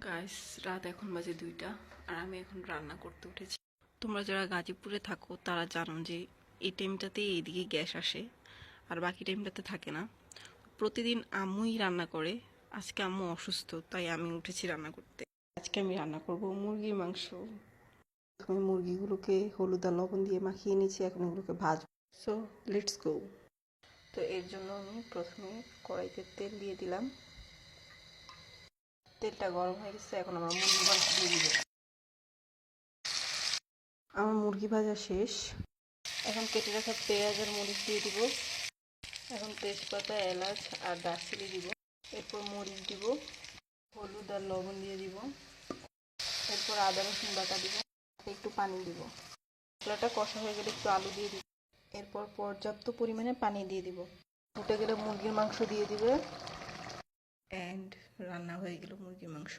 Guys, রাত এখন বাজে 2টা আর আমি এখন রান্না করতে উঠেছি। তোমরা যারা গাজীপুরে থাকো তারা জানো যে এই টাইমটাতে এইদিকে গ্যাস আসে আর বাকি টাইমটাতে থাকে না। প্রতিদিন আম্মুই রান্না করে। আজকে আম্মু অসুস্থ, তাই আমি উঠেছি রান্না করতে। আজকে আমি রান্না করব মুরগির মাংস। প্রথমে মুরগিগুলোকে হলুদ আর লবণ দিয়ে মাখিয়ে নিয়েছি, এখন এগুলোকে ভাজবো। So let's go. তো এর জন্য আমি প্রথমে কড়াইতে তেল দিয়ে দিলাম। তেলটা গরম হয়ে গেছে, এখন আমরা মুরগি মাংস দিয়ে দিব। আমার মুরগি ভাজা শেষ। এখন কেটে রাখা পেঁয়াজ আর মরিচ দিয়ে দিব। এখন তেজপাতা, এলাচ আর দারচিনি দিব। এরপর মরিচ দিব, হলুদ আর লবণ দিয়ে দিব। এরপর আদা রসুন বাটা দিব, একটু পানি দিব। মশলাটা কষা হয়ে গেলে একটু আলু দিয়ে দিব। এরপর পর্যাপ্ত পরিমাণে পানি দিয়ে দিব। ফুটে গেলে মুরগির মাংস দিয়ে দিবে। অ্যান্ড রান্না হয়ে গেল মুরগির মাংস।